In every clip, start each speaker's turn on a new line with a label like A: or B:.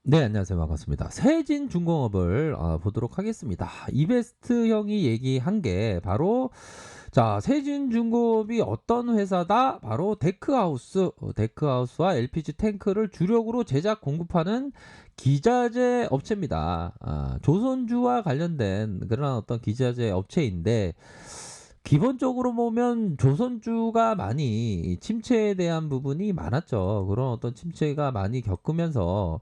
A: 네, 안녕하세요. 반갑습니다. 세진중공업을 보도록 하겠습니다. 이베스트 형이 얘기한 게 바로 자, 세진중공업이 어떤 회사다? 바로 데크하우스, 데크하우스와 LPG 탱크를 주력으로 제작 공급하는 기자재 업체입니다. 조선주와 관련된 그런 어떤 기자재 업체인데 기본적으로 보면 조선주가 많이 침체에 대한 부분이 많았죠. 그런 어떤 침체가 많이 겪으면서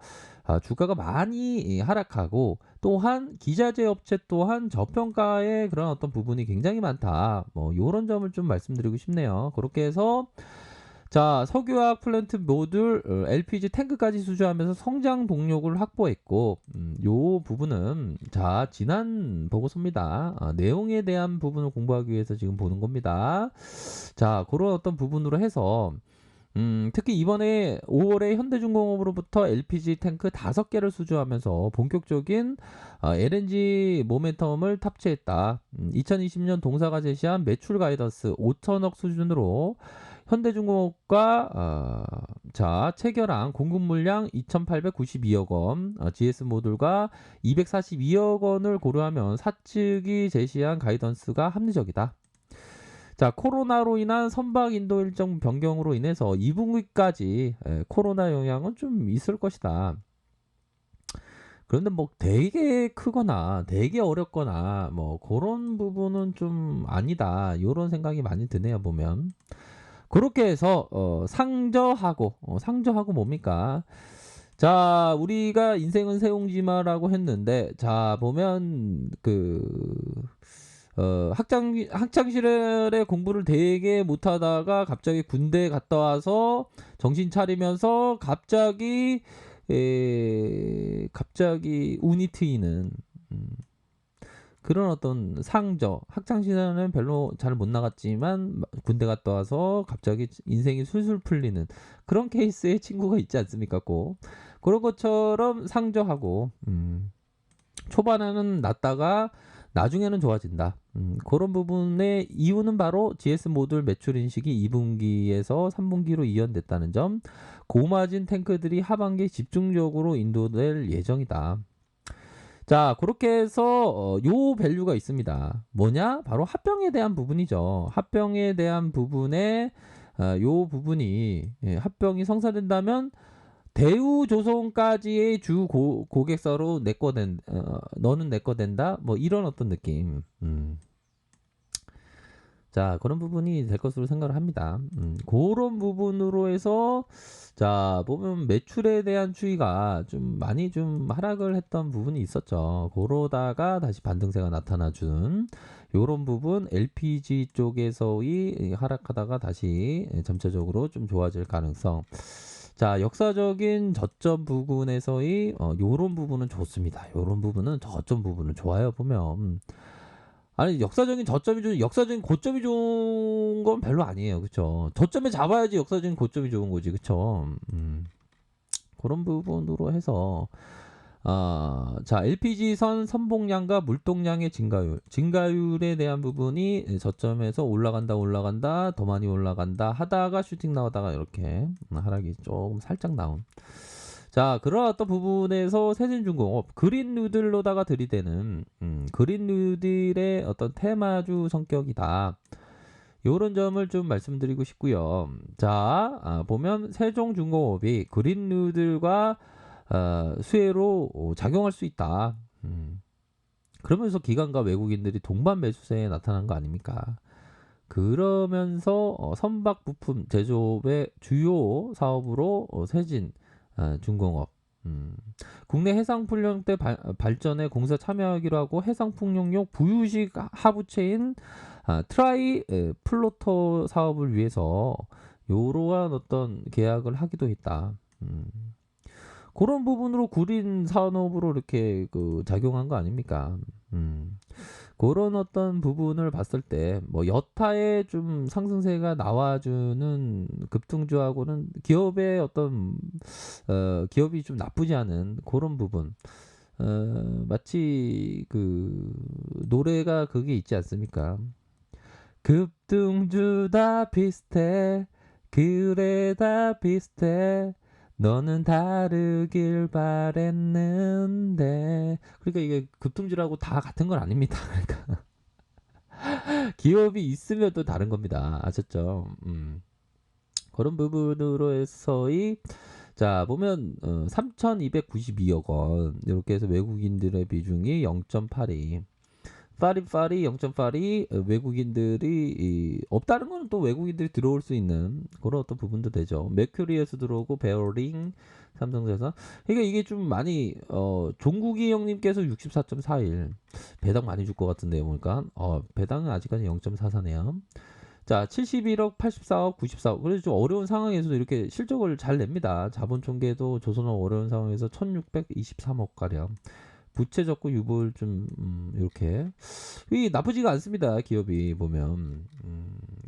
A: 주가가 많이 하락하고 또한 기자재 업체 또한 저평가의 그런 어떤 부분이 굉장히 많다. 뭐 요런 점을 좀 말씀드리고 싶네요. 그렇게 해서 자, 석유화학 플랜트 모듈 LPG 탱크까지 수주하면서 성장 동력을 확보했고 요 부분은 자, 지난 보고서입니다. 내용에 대한 부분을 공부하기 위해서 지금 보는 겁니다. 자, 그런 어떤 부분으로 해서 특히 이번에 5월에 현대중공업으로부터 LPG 탱크 5개를 수주하면서 본격적인 LNG 모멘텀을 탑재했다. 2020년 동사가 제시한 매출 가이던스 5천억 수준으로 현대중공업과 자, 체결한 공급 물량 2,892억 원, GS 모듈과 242억 원을 고려하면 사측이 제시한 가이던스가 합리적이다. 자, 코로나로 인한 선박 인도 일정 변경으로 인해서 2분기까지 코로나 영향은 좀 있을 것이다. 그런데 뭐 되게 크거나 되게 어렵거나 뭐 그런 부분은 좀 아니다. 이런 생각이 많이 드네요, 보면. 그렇게 해서 상저하고 뭡니까? 자, 우리가 인생은 세옹지마라고 했는데 자, 보면 학창 시절에 공부를 되게 못하다가 갑자기 군대 갔다 와서 정신 차리면서 갑자기 운이 트이는 음, 그런 어떤 상저. 학창 시절은 별로 잘 못 나갔지만 군대 갔다 와서 갑자기 인생이 술술 풀리는 그런 케이스의 친구가 있지 않습니까? 꼭 그런 것처럼 상저하고 초반에는 낮다가 나중에는 좋아진다. 그런 부분의 이유는 바로 GS 모듈 매출 인식이 2분기에서 3분기로 이연됐다는 점, 고마진 탱크들이 하반기에 집중적으로 인도될 예정이다. 자, 그렇게 해서 요 밸류가 있습니다. 뭐냐? 바로 합병에 대한 부분이죠. 합병에 대한 부분에 요 부분이 합병이 성사된다면 대우조선까지의 주 고객사로 너는 내 거 된다. 뭐 이런 어떤 느낌. 자, 그런 부분이 될 것으로 생각을 합니다. 그런 부분으로 해서 자, 보면 매출에 대한 추이가 좀 많이 좀 하락을 했던 부분이 있었죠. 그러다가 다시 반등세가 나타나 준 요런 부분 LPG 쪽에서의 하락하다가 다시 점차적으로 좀 좋아질 가능성. 자, 역사적인 저점 부분에서의 요런 부분은 좋습니다. 요런 부분은 저점 부분은 좋아요. 보면 아니 역사적인 고점이 좋은 건 별로 아니에요. 그쵸? 저점에 잡아야지 역사적인 고점이 좋은 거지. 그쵸? 그런 부분으로 해서 자, LPG선 선봉량과 물동량의 증가율에 대한 부분이 저점에서 올라간다, 더 많이 올라간다 하다가 슈팅 나오다가 이렇게 하락이 조금 살짝 나온. 자, 그런 어떤 부분에서 세진중공업 그린 누들로다가 들이대는 그린 누들의 어떤 테마주 성격이다. 요런 점을 좀 말씀드리고 싶고요. 자, 보면 세종중공업이 그린 누들과 수혜로 작용할 수 있다. 그러면서 기관과 외국인들이 동반 매수세에 나타난 거 아닙니까? 그러면서 선박 부품 제조업의 주요 사업으로 세진 중공업 국내 해상풍력대 발전에 공사 참여하기로 하고 해상풍력용 부유식 하부체인 트라이 플로터 사업을 위해서 이러한 어떤 계약을 하기도 했다. 그런 부분으로 구린 산업으로 이렇게 작용한 거 아닙니까? 그런 어떤 부분을 봤을 때 뭐 여타의 좀 상승세가 나와주는 급등주하고는 기업의 어떤 기업이 좀 나쁘지 않은 그런 부분. 마치 노래가 그게 있지 않습니까? 급등주 다 비슷해. 그래 다 비슷해. 너는 다르길 바랬는데. 그러니까 이게 급통질하고 다 같은 건 아닙니다. 그러니까 기업이 있으면 또 다른 겁니다. 아셨죠? 그런 부분으로 해서의 자 보면 3,292억 원 이렇게 해서 외국인들의 비중이 0.82 파리 0.82 외국인들이 없다는 거는 또 외국인들이 들어올 수 있는 그런 어떤 부분도 되죠. 메큐리에서 들어오고 베어링 삼성전자 그러니까 이게 좀 많이 종국이 형님께서 64.41 배당 많이 줄 것 같은데요 보니까 배당은 아직까지 0.44네요. 자 71억 84억 94억 그래서 좀 어려운 상황에서도 이렇게 실적을 잘 냅니다. 자본 총계도 조선업 어려운 상황에서 1623억 가량 부채 적고 유보율 좀 이렇게 이 나쁘지가 않습니다. 기업이 보면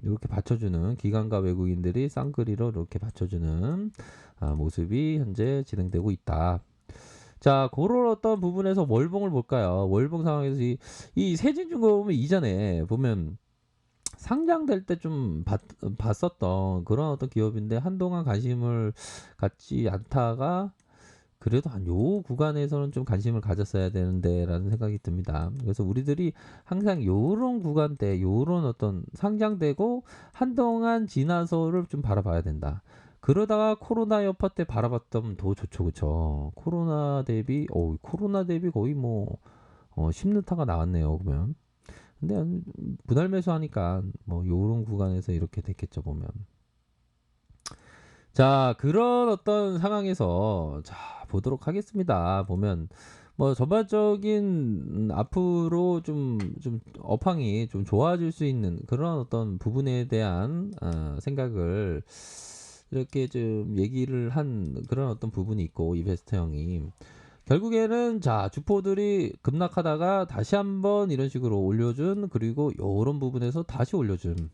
A: 이렇게 받쳐주는 기관과 외국인들이 쌍끌이로 이렇게 받쳐주는 모습이 현재 진행되고 있다. 자, 그런 어떤 부분에서 월봉을 볼까요? 월봉 상황에서 이 세진중공업은 이전에 보면 상장될 때 좀 봤었던 그런 어떤 기업인데 한동안 관심을 갖지 않다가 그래도 한 요 구간에서는 좀 관심을 가졌어야 되는데라는 생각이 듭니다. 그래서 우리들이 항상 요런 구간대 요런 어떤 상장되고 한동안 지나서를 좀 바라봐야 된다. 그러다가 코로나 여파 때 바라봤던 더 좋죠, 그쵸? 코로나 대비 거의 뭐 10루타가 나왔네요, 그러면. 근데 분할 매수하니까 뭐 요런 구간에서 이렇게 됐겠죠, 보면. 자, 그런 어떤 상황에서 자, 보도록 하겠습니다. 보면 뭐 전반적인 앞으로 좀 업황이 좀 좋아질 수 있는 그런 어떤 부분에 대한 생각을 이렇게 좀 얘기를 한 그런 어떤 부분이 있고 이베스터 형이 결국에는 자 주포들이 급락하다가 다시 한번 이런 식으로 올려준 그리고 요런 부분에서 다시 올려준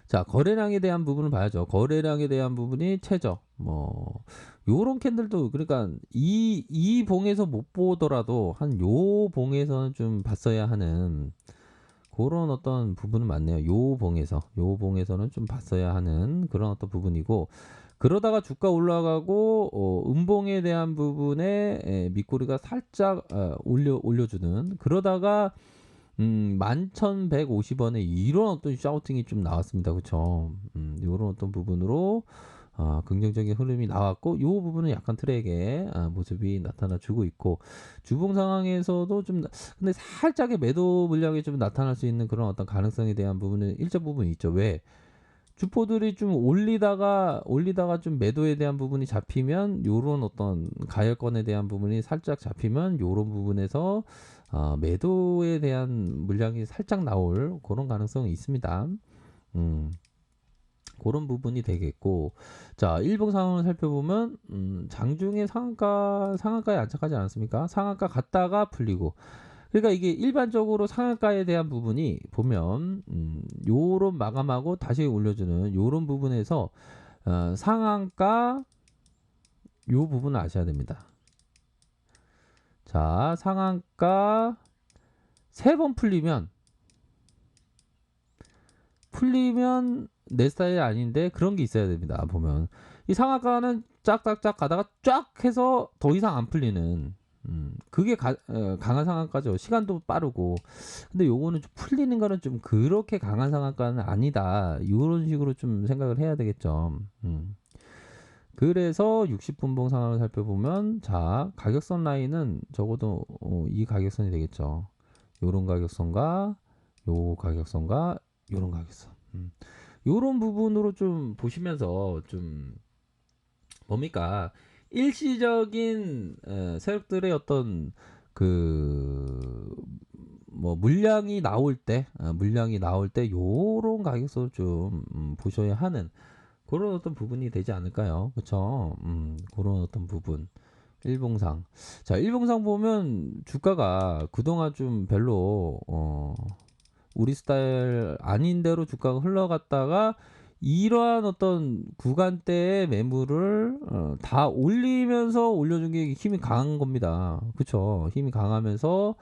A: 자, 거래량에 대한 부분을 봐야죠. 거래량에 대한 부분이 최저. 뭐, 요런 캔들도, 그러니까, 이 봉에서 못 보더라도, 한 요 봉에서는 좀 봤어야 하는, 그런 어떤 부분은 많네요. 요 봉에서는 좀 봤어야 하는 그런 어떤 부분이고, 그러다가 주가 올라가고, 음봉에 대한 부분에 밑꼬리가 살짝, 올려주는, 그러다가, 11,150원에 이런 어떤 샤우팅이 좀 나왔습니다. 그쵸? 요런 어떤 부분으로, 긍정적인 흐름이 나왔고, 요 부분은 약간 트랙의 모습이 나타나 주고 있고, 주봉 상황에서도 좀, 근데 살짝의 매도 물량이 좀 나타날 수 있는 그런 어떤 가능성에 대한 부분은 일정 부분 있죠. 왜? 주포들이 좀 올리다가 좀 매도에 대한 부분이 잡히면 요런 어떤 가열권에 대한 부분이 살짝 잡히면 요런 부분에서 매도에 대한 물량이 살짝 나올 그런 가능성이 있습니다. 음, 그런 부분이 되겠고, 자, 일봉 상황을 살펴보면, 장중에 상한가에 안착하지 않았습니까? 상한가 갔다가 풀리고, 그러니까 이게 일반적으로 상한가에 대한 부분이 보면, 요런 마감하고 다시 올려주는 요런 부분에서, 상한가, 요 부분을 아셔야 됩니다. 자, 상한가, 3번 풀리면 내 스타일 아닌데 그런 게 있어야 됩니다. 보면 이 상한가는 짝짝짝 가다가 쫙 해서 더 이상 안 풀리는 그게 강한 상한가죠. 시간도 빠르고 근데 요거는 좀 풀리는 거는 좀 그렇게 강한 상한가는 아니다. 이런 식으로 좀 생각을 해야 되겠죠. 그래서 60분봉 상황을 살펴보면 자 가격선 라인은 적어도 이 가격선이 되겠죠. 요런 가격선과 요 가격선과 요런 가격선. 요런 부분으로 좀 보시면서 좀 뭡니까 일시적인 세력들의 어떤 그 뭐 물량이 나올 때 요런 가격선을 좀 보셔야 하는 그런 어떤 부분이 되지 않을까요? 그쵸? 그런 어떤 부분. 일봉상. 자, 일봉상 보면 주가가 그동안 좀 별로, 우리 스타일 아닌 대로 주가가 흘러갔다가 이러한 어떤 구간대의 매물을 다 올리면서 올려준 게 힘이 강한 겁니다. 그쵸? 힘이 강하면서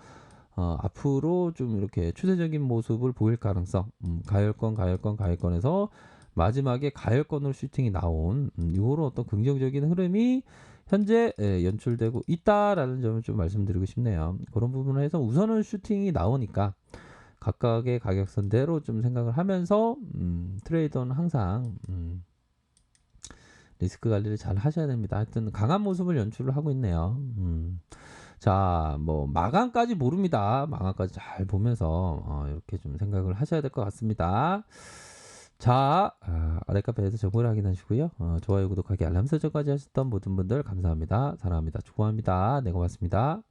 A: 앞으로 좀 이렇게 추세적인 모습을 보일 가능성, 가열권에서 마지막에 가열권으로 슈팅이 나온 요런 어떤 긍정적인 흐름이 현재 연출되고 있다라는 점을 좀 말씀드리고 싶네요. 그런 부분을 해서 우선은 슈팅이 나오니까 각각의 가격선대로 좀 생각을 하면서 트레이더는 항상 리스크 관리를 잘 하셔야 됩니다. 하여튼 강한 모습을 연출을 하고 있네요. 자, 뭐 마감까지 모릅니다. 마감까지 잘 보면서 이렇게 좀 생각을 하셔야 될 것 같습니다. 자, 아래 카페에서 정보를 확인하시고요. 좋아요, 구독하기, 알람 설정까지 하셨던 모든 분들 감사합니다. 사랑합니다. 축복합니다. 네, 고맙습니다.